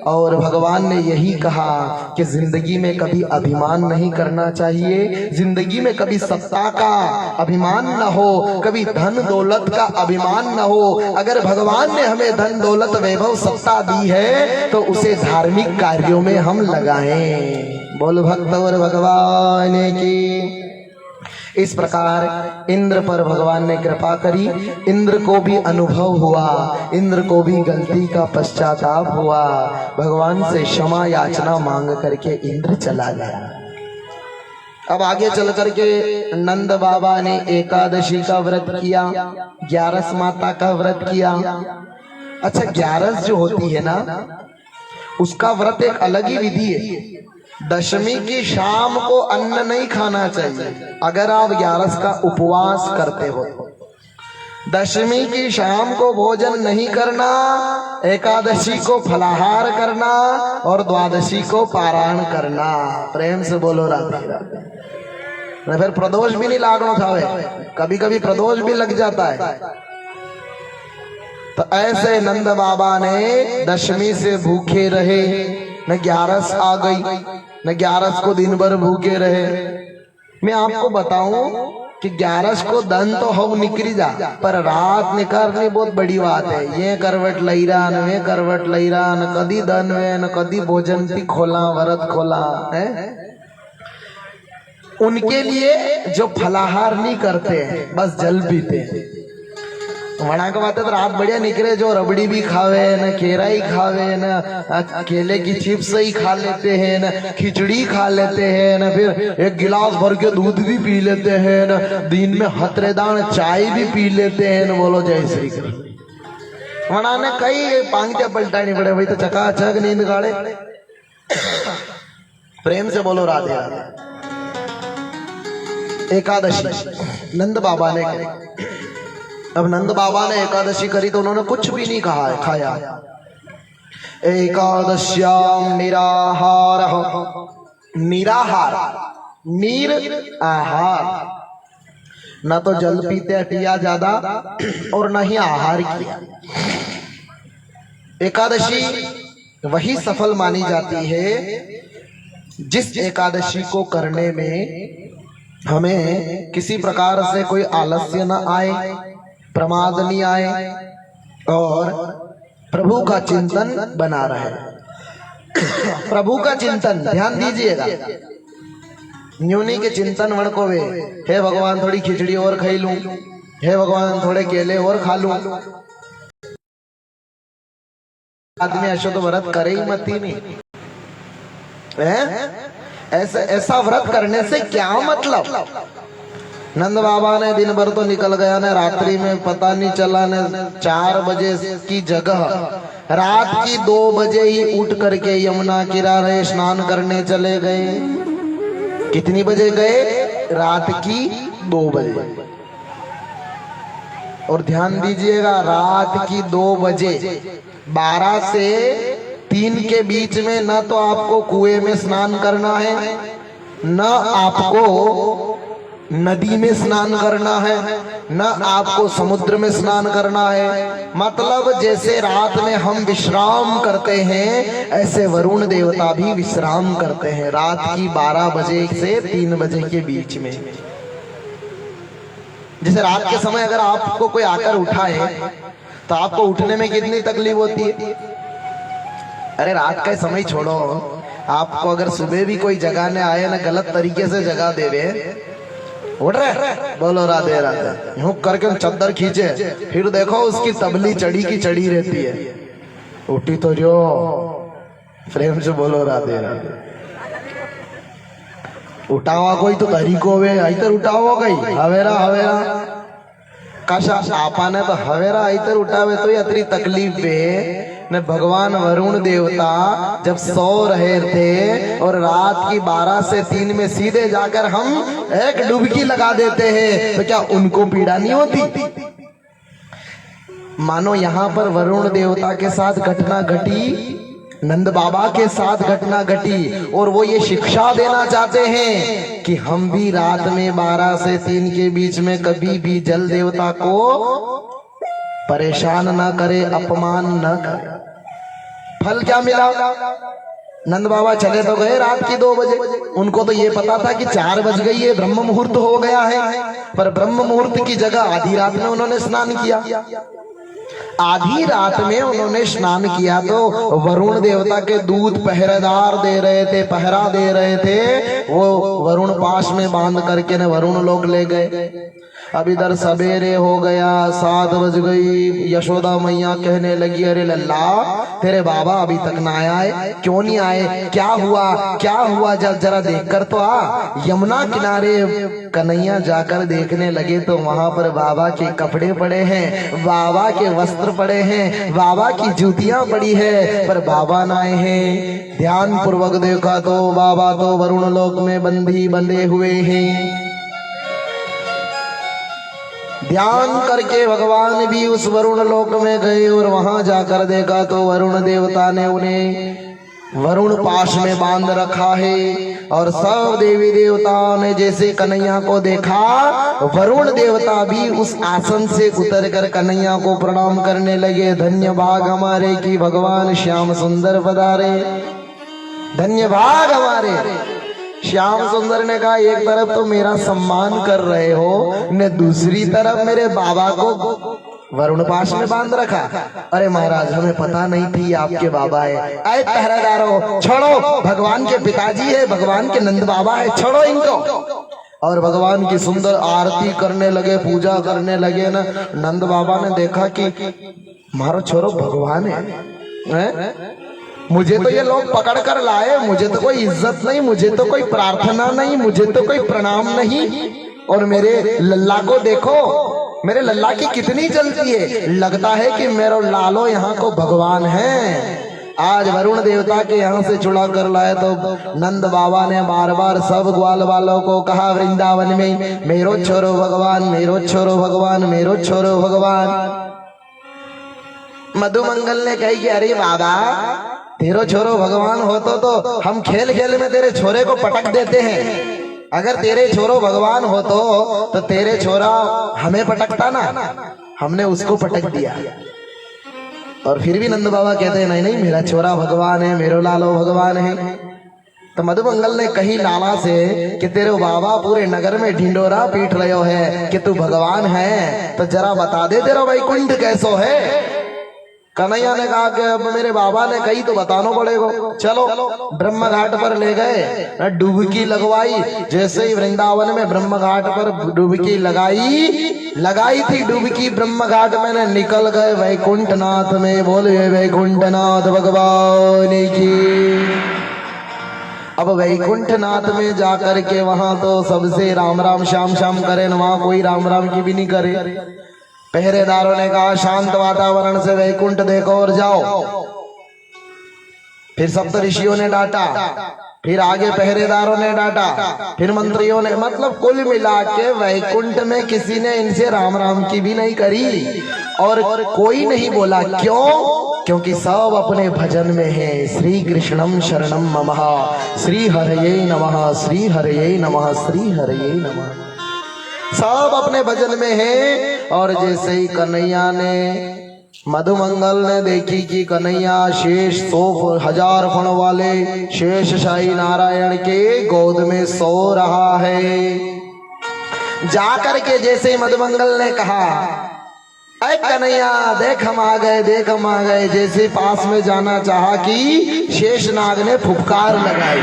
और भगवान ने यही कहा कि जिंदगी में कभी अभिमान नहीं करना चाहिए, जिंदगी में कभी सत्ता का अभिमान न हो, कभी धन दौलत का अभिमान न हो। अगर भगवान ने हमें धन दौलत वैभव सत्ता दी है तो उसे धार्मिक कार्यों में हम लगाएं। बोल भक्त और भगवान की। इस प्रकार इंद्र पर भगवान ने कृपा करी। इंद्र को भी अनुभव हुआ, इंद्र को भी गलती का पश्चाताप हुआ। भगवान से क्षमा याचना मांग करके इंद्र चला गया। अब आगे चल करके नंद बाबा ने एकादशी का व्रत किया, 11 माता का व्रत किया। अच्छा, 11 जो होती है ना, उसका व्रत एक अलग ही विधि है। दशमी की शाम को अन्न नहीं खाना चाहिए अगर आप 11 का उपवास करते हो। दशमी की शाम को भोजन नहीं करना, एकादशी को फलाहार करना और द्वादशी को पारायण करना। प्रेम से बोलो राधे राधे। न फिर प्रदोष भी नहीं लागनो थावे, कभी कभी प्रदोष भी लग जाता है। तो ऐसे नंद बाबा ने दशमी से भूखे रहे, न 11 आ गई, न 11 को दिन भर भूखे रहे। मैं आपको बताऊं कि 11 को दन तो हम निकली जा, पर रात निकालनी बहुत बड़ी बात है। ये करवट लईरान, वे करवट लईरान, कदी दन वे न कदी भोजन भी खोला, व्रत खोला है। उनके लिए जो फलाहार नहीं करते हैं, बस जल पीते हैं। वड़ा के बात है तो रात बढ़िया निकले, जो रबड़ी भी खावे न केरा ही खावे न केले की चिप्स ही खा लेते हैं न खिचड़ी खा लेते हैं न फिर एक गिलास भर के दूध भी पी लेते हैं न दिन में हतरेदान चाय भी पी लेते हैं न। बोलो जय श्री कृष्ण। वड़ा ने कई पांगते पलटानी पड़े भाई, तो चकाचक नींद गाड़े। प्रेम से बोलो राधे राधे। एकादशी नंद बाबा ने करी। अब नंद बाबा ने एकादशी करी तो उन्होंने कुछ भी नहीं खाया। एकादश्याम निराहार, निराहार नीर आहार, न तो जल पीते पिया ज्यादा और न ही आहार किया। एकादशी वही सफल मानी जाती है जिस एकादशी को करने में हमें किसी प्रकार से कोई आलस्य न आए, प्रमाद नहीं आए और प्रभु का चिंतन बना रहे। प्रभु का चिंतन ध्यान दीजिएगा। न्यूनी के चिंतन वणकोवे, हे भगवान थोड़ी खिचड़ी और खाई लूं, हे भगवान थोड़े केले और खा लूं। आदमी ऐसा तो व्रत करे ही मत ही नहीं है। ऐसा व्रत करने से क्या मतलब। नंद बाबा ने दिन भर तो निकल गया ने, रात्रि में पता नहीं चला ने 4 बजे की जगह रात की 2 बजे ही उठ करके यमुना किनारे स्नान करने चले गए। कितनी बजे गए? रात की 2 बजे। और ध्यान दीजिएगा, रात की 2 बजे 12 से 3 के बीच में न तो आपको कुएं में स्नान करना है, न आपको नदी में स्नान करना है, न आपको समुद्र में स्नान करना है। मतलब जैसे रात में हम विश्राम करते हैं, ऐसे वरुण देवता भी विश्राम करते हैं रात की 12 बजे से 3 बजे के बीच में। जैसे रात के समय अगर आपको कोई आकर उठाए तो आपको उठने में कितनी तकलीफ होती है। अरे रात का समय छोड़ो, आपको अगर सुबह भी कोई जगाने आए ना, गलत तरीके से जगा दे रहे, उठ रहे, बोलो राधे राधे, यूं करके चद्दर खींचे, फिर देखो उसकी तबली चढ़ी की चढ़ी रहती है। उठी तो जो प्रेम से बोलो राधे राधे। उठावा कोई तो तरीको वे, इधर उठावो गई हवेरा हवेरा काशा आपाने तो हवेरा इधर उठावे तो अतरी तकलीफ वे ने। भगवान वरुण देवता जब सो रहे थे और रात की 12 से 3 में सीधे जाकर हम एक डुबकी लगा देते हैं, तो क्या उनको पीड़ा नहीं होती। मानो यहाँ पर वरुण देवता के साथ घटना घटी, नंद बाबा के साथ घटना घटी, और वो ये शिक्षा देना चाहते हैं कि हम भी रात में 12 से 3 के बीच में कभी भी जल देवता को परेशान न करे, अपमान न करे। फल क्या मिला? नंद बाबा चले तो गए रात की 2 बजे। उनको तो ये पता था कि 4 बज गई है, ब्रह्म मुहूर्त हो गया है, पर ब्रह्म मुहूर्त की जगह आधी रात में उन्होंने स्नान किया। आधी रात में उन्होंने स्नान किया तो वरुण देवता के दूत पहरेदार दे रहे थे, पहरा दे रहे थे। वो वरुण पास में बांध करके न वरुण लोग ले गए। अब इधर सवेरे हो गया, 7 बज गई। यशोदा मैया कहने लगी, अरे लल्ला तेरे बाबा अभी तक ना आए, क्यों नहीं आए, क्या हुआ क्या हुआ, जरा देख कर तो आ। यमुना किनारे कन्हैया जाकर देखने लगे तो वहां पर बाबा के कपड़े पड़े हैं, बाबा के वस्त्र पड़े हैं, बाबा की जूतियां पड़ी है, पर बाबा ना आए हैं। ध्यान पूर्वक देखा तो बाबा तो वरुण लोक में बंधे हुए हैं। ध्यान करके भगवान भी उस वरुण लोक में गए और वहां जाकर देखा तो वरुण देवता ने उन्हें वरुण पाश में बांध रखा है। और सब देवी देवताओं ने जैसे कन्हैया को देखा, वरुण देवता भी उस आसन से उतर कर कन्हैया को प्रणाम करने लगे। धन्य भाग हमारे कि भगवान श्याम सुंदर पधारे, धन्य भाग हमारे। श्याम सुंदर ने कहा, एक तरफ तो मेरा सम्मान कर रहे हो, ने दूसरी तरफ मेरे बाबा को वरुण पाश में बांध रखा। अरे महाराज, हमें पता नहीं थी आपके बाबा है। आए पहरेदारों, छोड़ो, भगवान के पिताजी है, भगवान के नंद बाबा है, छोड़ो इनको। और भगवान की सुंदर आरती करने लगे, पूजा करने लगे ना। नंद बाबा ने देखा कि मारो छोरो भगवान है, मुझे तो ये लोग पकड़ कर लाए, मुझे तो कोई इज्जत नहीं, मुझे तो कोई प्रार्थना नहीं, मुझे तो कोई प्रणाम नहीं। और मेरे लल्ला को देखो, मेरे लल्ला की कितनी चलती है, लगता है कि मेरा लालो यहाँ को भगवान है। आज वरुण देवता के यहाँ से छुड़ा कर लाए तो नंद बाबा ने बार बार सब ग्वाल वालों को कहा, वृंदावन में मेरो छोरो भगवान, मेरो छोरो भगवान, मेरो छोरो भगवान। मधुमंगल ने कही कि अरे बाबा, तेरो छोरो भगवान हो तो हम खेल खेल में तेरे छोरे को पटक देते हैं। अगर तेरे छोरो भगवान हो तो तेरे छोरा हमें पटकता ना, हमने उसको पटक दिया। और फिर भी नंद बाबा कहते हैं, नहीं नहीं, मेरा छोरा भगवान है, मेरो लालो भगवान है। तो मधुमंगल ने कही लाला से कि तेरे बाबा पूरे नगर में ढिंडोरा पीट रहे है कि तू भगवान है, तो जरा बता दे तेरा वैकुंठ कैसो है। कन्हैया ने कहा कि अब मेरे बाबा ने कही तो बताना पड़ेगा। चलो ब्रह्म घाट पर ले गए, डुबकी लगवाई। जैसे ही वृंदावन में ब्रह्म घाट पर डुबकी लगाई थी डुबकी ब्रह्म घाट में, निकल गए वैकुंठ नाथ में। बोले वैकुंठ नाथ भगवान की। अब वैकुंठ नाथ में जाकर के वहां तो सबसे राम राम श्याम श्याम करे, वहां कोई राम राम की भी नहीं करे। पहरेदारों ने कहा, शांत वातावरण से वैकुंठ देखो और जाओ। फिर सप्त ऋषियों ने डांटा, फिर आगे पहरेदारों ने डांटा, फिर मंत्रियों ने, मतलब कुल मिला के वैकुंठ में किसी ने इनसे राम राम की भी नहीं करी। और कोई नहीं बोला, क्यों? क्योंकि सब अपने भजन में है। श्री कृष्णम शरणम मम, श्री हरये नमः, श्री हरये नमः, श्री हरये नमः। सब अपने भजन में है। और जैसे ही कन्हैया ने, मधुमंगल ने देखी कि कन्हैया शेष 100,000 फण वाले शेष शाही नारायण के गोद में सो रहा है, जाकर के जैसे ही मधुमंगल ने कहा, अरे कन्हैया देख हम आ गए, देख हम आ गए, जैसे पास में जाना चाहा कि शेषनाग ने फुफकार लगाई।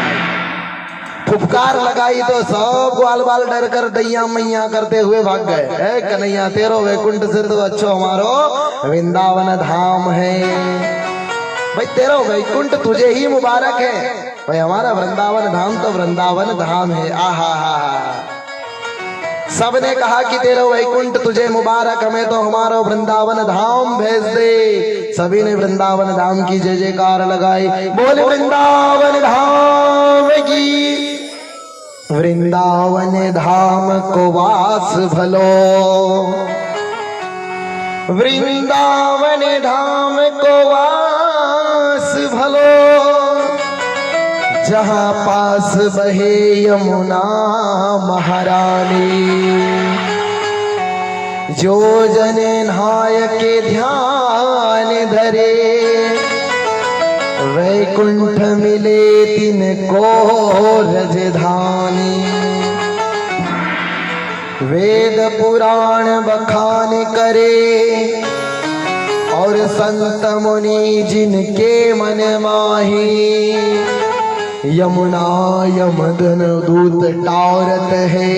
फुफकार लगाई तो सब ग्वाल बाल डर कर दैया मैया करते हुए भाग गए। कन्हैया तेरो वैकुंठ से तो अच्छो हमारो वृंदावन धाम है। भाई तेरो वैकुंठ तुझे ही मुबारक है, भाई हमारा वृंदावन धाम तो वृंदावन धाम है। आहा हा। सबने कहा कि तेरो वैकुंठ तुझे मुबारक, हमें तो हमारा वृंदावन धाम भेज दे। सभी ने वृंदावन धाम की जय जयकार लगाई। बोले वृंदावन धाम की। वृंदावन धाम को वास भलो, वृंदावन धाम को वास भलो, जहाँ पास बहे यमुना महारानी, जो जन नहाय के ध्यान धरे, वैकुंठ मिले तिनको रजधानी। वेद पुराण बखान करे और संत मुनि जिनके मन माही, यमुना यमदन दूत टारत है,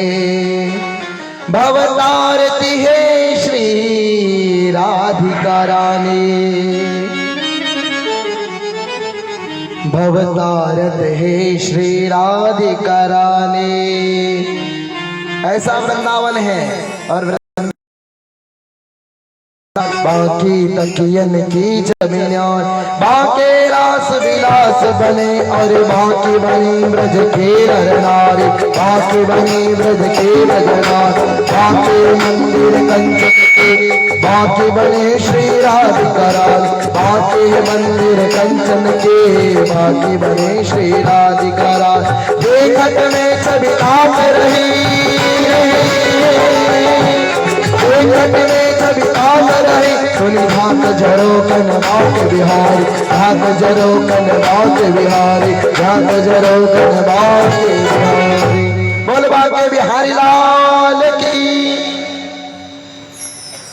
भवतारती है श्री राधिका रानी, भवतारत है श्री राधिका रानी। ऐसा वृंदावन है। और बाकी तकियन की जमीनियां, बाके रास विलास बने, और बाकी बनी ब्रज के नर नारी, बाकी बनी ब्रज के नर नारी, बाके मंदिर कंचन के, बाकी बने श्री राधिका रानी, बाके मंदिर कंचन के, बाकी बने श्री राधिका रानी। देखत में छवि आप रही, देखत में छवि आप रही, सुनी भाग जरो कन बात बिहारी, भाग जरो कन बात बिहारी, भाग जरो कन बात बिहारी। बोल बाके बिहारी लाल की।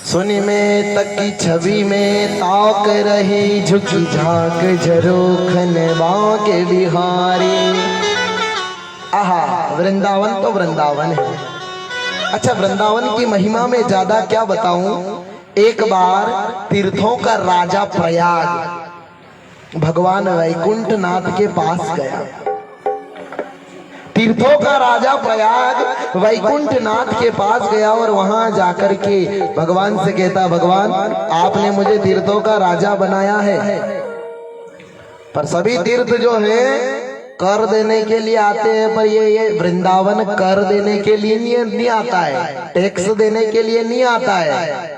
सुनी में तकी छवि में ताक रही, झुकी झाक जरो खन बाके बिहारी। आहा, वृंदावन तो वृंदावन है। अच्छा, वृंदावन की महिमा में ज्यादा क्या बताऊं। एक बार तीर्थों का राजा प्रयाग भगवान वैकुंठ नाथ के पास गया। तीर्थों का राजा प्रयाग वैकुंठ नाथ के पास गया और वहां जाकर के भगवान से कहता, भगवान आपने मुझे तीर्थों का राजा बनाया है, पर सभी तीर्थ जो है कर देने के लिए आते हैं, पर ये वृंदावन कर देने के लिए नहीं आता है, टैक्स देने के लिए नहीं आता है।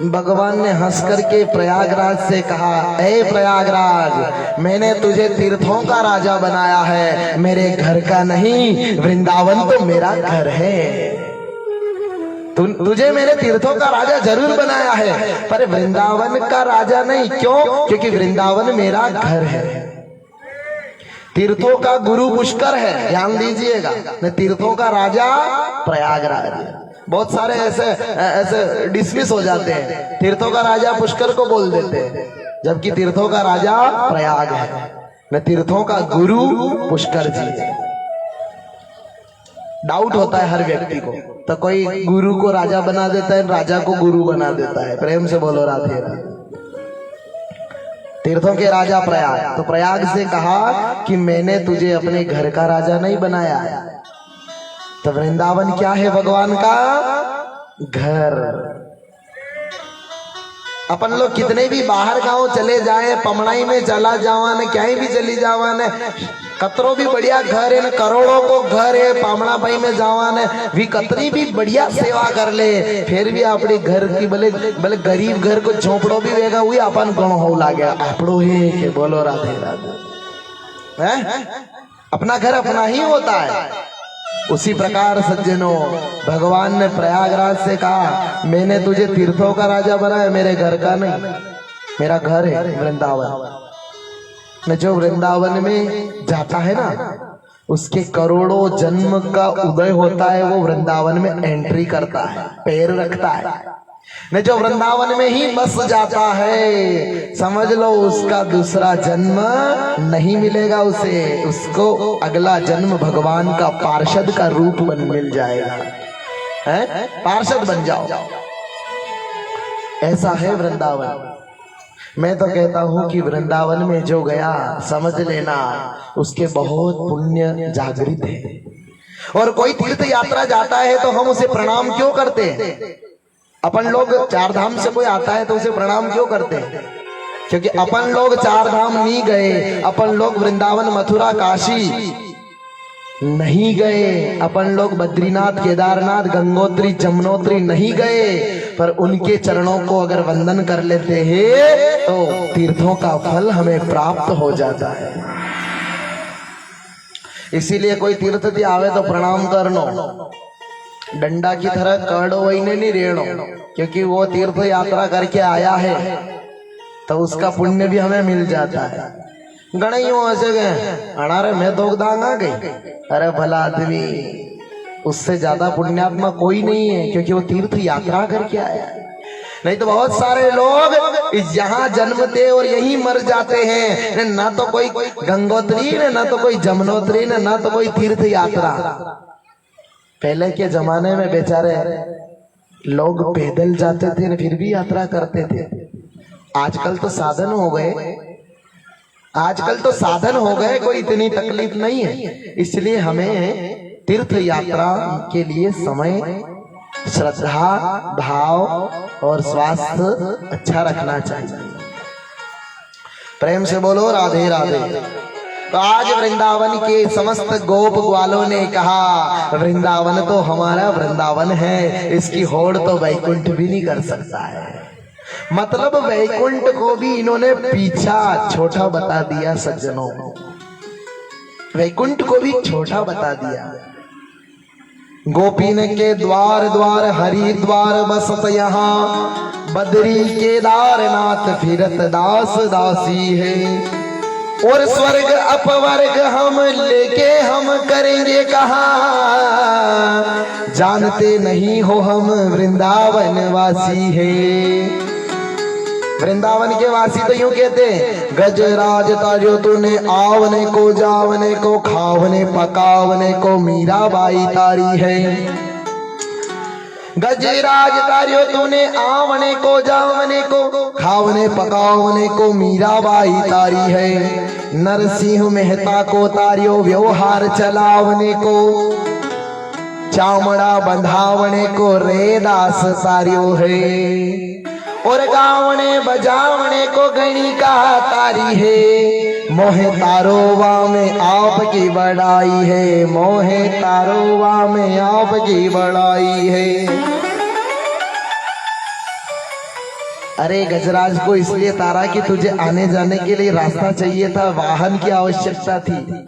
भगवान ने हंस करके प्रयागराज से कहा, ए प्रयागराज, मैंने तुझे तीर्थों का राजा बनाया है, मेरे घर का नहीं। वृंदावन तो मेरा घर है। तुझे मैंने तीर्थों का राजा जरूर बनाया है, पर वृंदावन का राजा नहीं। क्यों? क्योंकि वृंदावन मेरा घर है। तीर्थों का गुरु पुष्कर है, ध्यान दीजिएगा। तीर्थों का राजा प्रयागराज। बहुत सारे ऐसे डिसमिस हो जाते हैं, तीर्थों का राजा पुष्कर को बोल देते हैं, जबकि तीर्थों का राजा प्रयाग है, न तीर्थों का गुरु पुष्कर जी है। डाउट होता है हर व्यक्ति को, तो कोई गुरु को राजा बना देता है, राजा को गुरु बना देता है। प्रेम से बोलो राधे राधे। तीर्थों के राजा प्रयाग, तो प्रयाग से कहा कि मैंने तुझे अपने घर का राजा नहीं बनाया। तो वृंदावन क्या है? भगवान का घर। अपन लोग कितने भी बाहर गांव चले जाए, पमनाई में चला जावान, कहीं भी चली जावान, कतरो भी बढ़िया घर है, करोड़ों को घर है, पामना भाई में जावान भी कतरी भी बढ़िया सेवा कर ले, फिर भी अपनी घर की भले भले गरीब घर को झोपड़ो भी वेगा हुई अपन गुण हो लागे आपड़ो है के। बोलो राधे राधे। हैं? अपना घर अपना ही होता है। उसी प्रकार सज्जनों, भगवान ने प्रयागराज से कहा, मैंने तुझे तीर्थों का राजा बनाया, मेरे घर का नहीं। मेरा घर है वृंदावन। न जो वृंदावन में जाता है ना, उसके करोड़ों जन्म का उदय होता है, वो वृंदावन में एंट्री करता है, पैर रखता है। न जो वृंदावन में ही बस जाता है, समझ लो उसका दूसरा जन्म नहीं मिलेगा उसे। उसको अगला जन्म भगवान का पार्षद का रूप मिल जाएगा। है? पार्षद बन जाओ। ऐसा है वृंदावन। मैं तो कहता हूं कि वृंदावन में जो गया, समझ लेना उसके बहुत पुण्य जागृत है। और कोई तीर्थ यात्रा जाता है तो हम उसे प्रणाम क्यों करते हैं? अपन लोग चार धाम से कोई आता है तो उसे प्रणाम क्यों करते हैं? क्योंकि अपन लोग चार धाम नहीं गए, अपन लोग वृंदावन मथुरा काशी नहीं गए, अपन लोग बद्रीनाथ केदारनाथ गंगोत्री जमुनोत्री नहीं गए, पर उनके चरणों को अगर वंदन कर लेते हैं तो तीर्थों का फल हमें प्राप्त हो जाता है। इसीलिए कोई तीर्थ भी आवे तो प्रणाम करनो, डंडा की तरह करड़ो वही नहीं रेड़ो, क्योंकि वो तीर्थ यात्रा करके आया है तो उसका पुण्य भी हमें मिल जाता है। गणे यूं ऐसे गए, अरे मैं दो दांग आ गई, अरे भला आदमी, उससे ज्यादा पुण्यात्मा कोई नहीं है, क्योंकि वो तीर्थ यात्रा करके आया है। नहीं तो बहुत सारे लोग यहाँ जन्मते और यहीं मर जाते हैं, ना तो कोई गंगोत्री ना तो कोई जमुनोत्री ना तो कोई तीर्थ यात्रा। पहले के जमाने में बेचारे लोग पैदल जाते थे फिर भी यात्रा करते थे। आजकल तो साधन हो गए, आजकल तो साधन हो गए, कोई इतनी तकलीफ नहीं है। इसलिए हमें तीर्थ यात्रा के लिए समय, श्रद्धा, भाव और स्वास्थ्य अच्छा रखना चाहिए। प्रेम से बोलो राधे राधे। तो आज वृंदावन के समस्त गोप ग्वालों ने कहा वृंदावन तो हमारा वृंदावन है, इसकी होड़ तो वैकुंठ भी नहीं कर सकता है। मतलब वैकुंठ को भी इन्होंने पीछा छोटा बता दिया सज्जनों, वैकुंठ को भी छोटा बता दिया। गोपीन के द्वार द्वार हरिद्वार बसत यहाँ, बद्री केदारनाथ फिरत दास दासी है। और स्वर्ग अपवर्ग हम लेके हम करेंगे कहाँ, जानते नहीं हो हम वृंदावन वासी है। वृंदावन के वासी तो यूं कहते हैं, गजराज तारियो तूने आवने को जावने को खावने पकावने को मीराबाई तारी है। गजराज तारियो तूने आवने को जावने को खावने पकावने को मीराबाई तारी है। नरसिंह मेहता को तारियो व्यवहार चलावने को, चामड़ा बंधावने को रेदास तारियो है। और गावने बजावने को गणिका तारी है। मोहे तारोवा में आपकी बड़ाई है, मोहे तारोवा में आपकी बड़ाई है। अरे गजराज को इसलिए तारा कि तुझे आने जाने के लिए रास्ता चाहिए था, वाहन की आवश्यकता थी।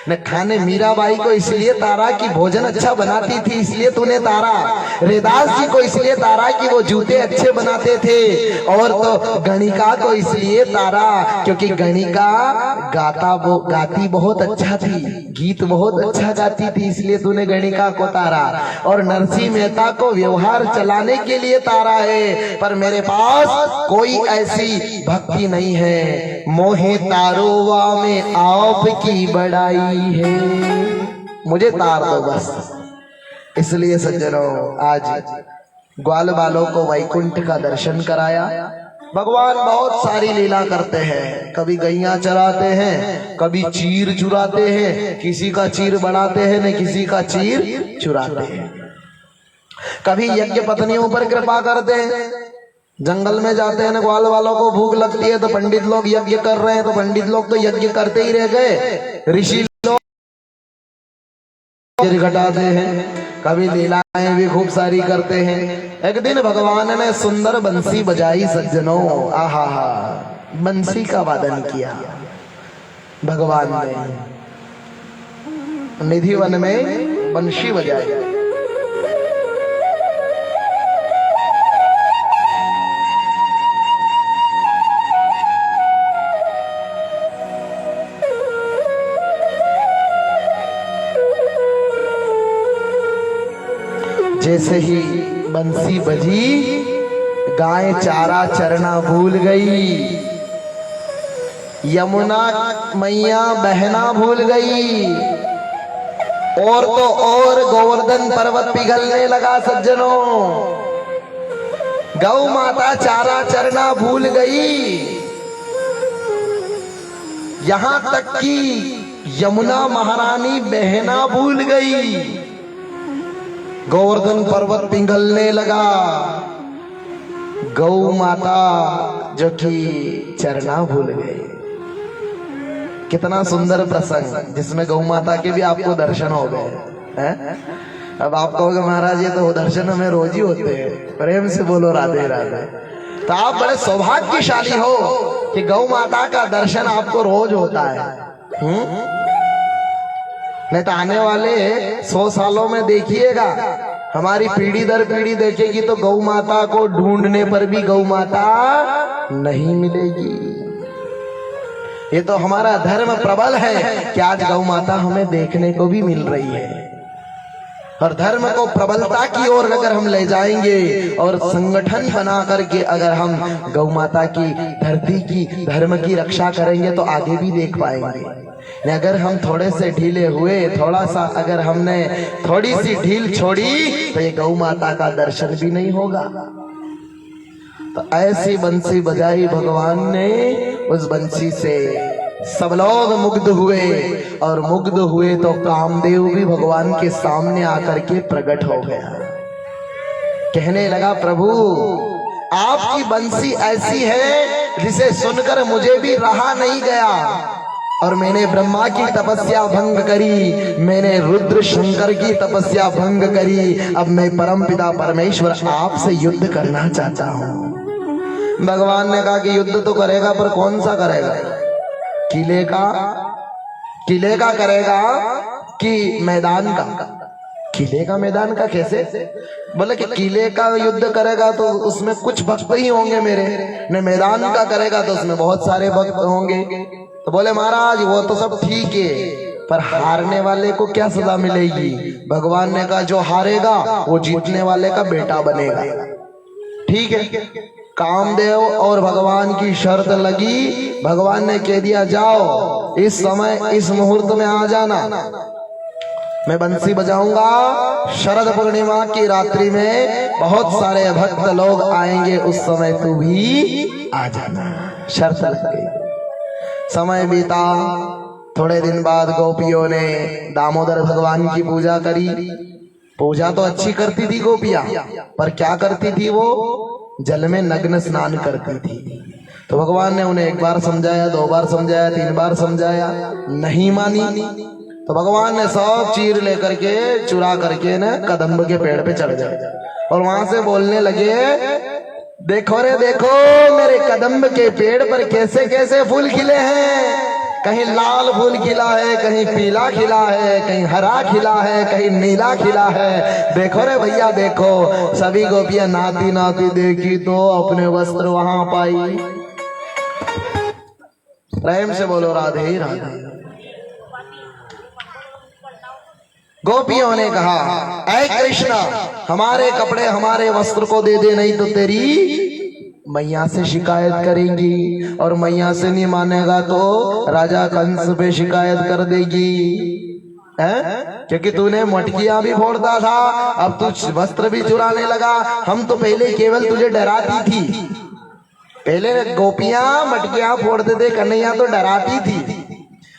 न खाने मीराबाई को इसलिए तारा कि भोजन अच्छा बनाती थी, इसलिए तूने तारा। रेदास जी को इसलिए तारा कि वो जूते अच्छे बनाते थे। और तो गणिका को इसलिए तारा क्योंकि गणिका गाती बहुत अच्छा थी, गीत बहुत अच्छा गाती थी, इसलिए तूने गणिका को तारा। और नरसिंह मेहता को व्यवहार चलाने के लिए तारा है, पर मेरे पास कोई ऐसी भक्ति नहीं है। मोहे तारोवा में आपकी बड़ाई है, मुझे तार दो बस। इसलिए सज्जनों आज ग्वाल बालों को वैकुंठ का दर्शन कराया। भगवान बहुत सारी लीला करते हैं, कभी गैया चराते हैं, कभी चीर चुराते हैं, किसी का चीर बढ़ाते हैं न किसी का चीर चुराते हैं। कभी यज्ञ पत्नियों पर कृपा करते हैं, जंगल में जाते हैं ना, ग्वाल वालों को भूख लगती है तो पंडित लोग यज्ञ कर रहे हैं तो पंडित लोग तो यज्ञ करते ही रह गए, ऋषि लोग घटाते हैं। कभी लीलाएं भी खूब सारी करते हैं। एक दिन भगवान ने सुंदर बंसी बजाई सज्जनों, आहा हा, बंसी का वादन किया भगवान ने। निधि वन में बंशी बजाई। जैसे ही बंसी बजी, गाय चारा चरना भूल गई, यमुना मैया बहना भूल गई, और तो और गोवर्धन पर्वत पिघलने लगा सज्जनों। गौ माता चारा चरना भूल गई, यहां तक कि यमुना महारानी बहना भूल गई। गोवर्धन पर्वत पिघलने लगा, गौ माता जो कि चरना भूल गई। कितना सुंदर प्रसंग जिसमें गौ माता के भी आपको दर्शन हो गए हैं। अब आप कहोगे महाराज ये तो दर्शन हमें रोज ही होते हैं। प्रेम से बोलो राधे राधे। तो आप बड़े सौभाग्यशाली हो कि गौ माता का दर्शन आपको रोज होता है। नहीं तो आने वाले 100 सालों में देखिएगा, हमारी पीढ़ी दर पीढ़ी देखेगी तो गौ माता को ढूंढने पर भी गौ माता नहीं मिलेगी। ये तो हमारा धर्म प्रबल है कि आज गौ माता हमें देखने को भी मिल रही है। और धर्म को प्रबलता की ओर अगर हम ले जाएंगे और संगठन बना करके अगर हम गौ माता की, धरती की, धर्म की रक्षा करेंगे तो आगे भी देख पाएंगे। अगर हम थोड़े से ढीले हुए, थोड़ा सा अगर हमने थोड़ी सी ढील छोड़ी तो ये गौ माता का दर्शन भी नहीं होगा। तो ऐसी बंसी बजाई भगवान ने, उस बंसी से सब लोग मुग्ध हुए और मुग्ध हुए तो कामदेव भी भगवान के सामने आकर के प्रकट हो गया। कहने लगा, प्रभु आपकी बंसी ऐसी है जिसे सुनकर मुझे भी रहा नहीं गया और मैंने ब्रह्मा की तपस्या भंग करी, मैंने रुद्र शंकर की तपस्या भंग करी। अब मैं परमपिता परमेश्वर आपसे युद्ध करना चाहता हूँ। भगवान ने कहा कि युद्ध तो करेगा पर कौन सा करेगा? किले का करेगा कि मैदान का? किले का मैदान का कैसे? बोले कि किले का युद्ध करेगा तो उसमें कुछ भक्त ही होंगे मेरे, ने मैदान का करेगा तो उसमें बहुत सारे भक्त होंगे। तो बोले महाराज वो तो सब ठीक है, पर हारने वाले को क्या सजा मिलेगी? भगवान ने कहा जो हारेगा वो जीतने वाले का बेटा बनेगा। ठीक है, कामदेव और भगवान की शर्त लगी। भगवान ने कह दिया जाओ इस समय इस मुहूर्त में आ जाना, मैं बंसी बजाऊंगा। शरद पूर्णिमा की रात्रि में बहुत सारे भक्त लोग आएंगे, उस समय तू भी आ जाना। शर्त लग गई। समय बीता। थोड़े दिन बाद गोपियों ने दामोदर भगवान की पूजा करी। पूजा तो अच्छी करती थी गोपियां, पर क्या करती थी वो? जल में नग्न स्नान करती थी। तो भगवान ने उन्हें एक बार समझाया, 2 बार समझाया, 3 बार समझाया, नहीं मानी। तो भगवान ने सब चीर लेकर के, चुरा करके न कदम्ब के पेड़ पे चढ़ गए और वहां से बोलने लगे, देखो रे देखो मेरे कदम्ब के पेड़ पर कैसे कैसे फूल खिले हैं। कहीं लाल फूल खिला है, कहीं पीला खिला है, कहीं हरा खिला है, कहीं नीला खिला है। देखो रे भैया देखो। सभी गोपियां नाती नाती देखी तो अपने वस्त्र वहां पाई। प्रेम से बोलो राधे राधे। गोपियों ने कहा, ऐ कृष्ण हमारे कपड़े हमारे वस्त्र को दे दे, नहीं तो तेरी मैया से शिकायत करेंगी, और मैया से नहीं मानेगा तो राजा कंस पे शिकायत कर देगी। हैं? क्योंकि तूने मटकियां भी फोड़ता था, अब तू वस्त्र भी चुराने लगा। हम तो पहले केवल तुझे डराती थी, पहले गोपियां मटकियां फोड़ते थे, कन्हैया तो डराती थी।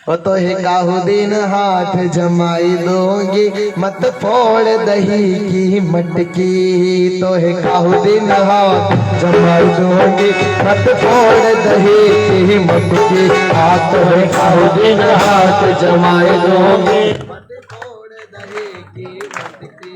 वो तो है काहू दिन हाथ जमाई दोगे, मत फोड़ दही की मटकी। तो है काहू दिन हाथ जमाई दोगे, मत फोड़ दही की मटकी। हाथ में काहू दिन हाथ जमाए दोगे, मत फोड़ दही की मटकी।